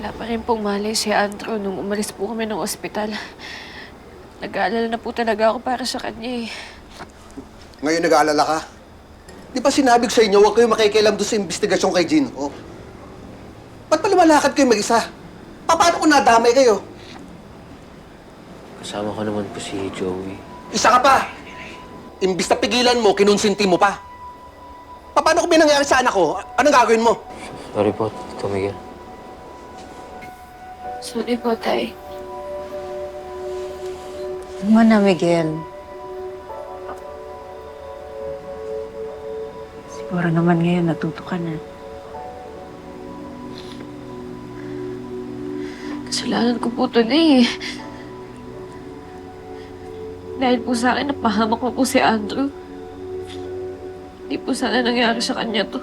Wala pa rin pong malay si Andrew nung umalis po kami ng ospital. Nag-aalala na po talaga ako para sa kanya eh. Ngayon nag-aalala ka? Di ba sinabi ko sa inyo, huwag kayong makikialam doon sa investigasyon kay Jinho? Ba't pa lumalakad kayo mag-isa? Paano kung nadamay kayo? Kasama ko naman po si Joey. Isa ka pa! Imbis na pigilan mo, kinunsinti mo pa. Paano kung may nangyari sa anak ko? Anong gagawin mo? Sorry po, Tito Miguel. Sorry po, Tay. Tama na, Miguel. Siguro naman ngayon natuto ka na. Kasalanan ko po ito na eh. Dahil po sa akin, napahamak ko po si Andrew. Hindi po sana nangyari sa kanya to.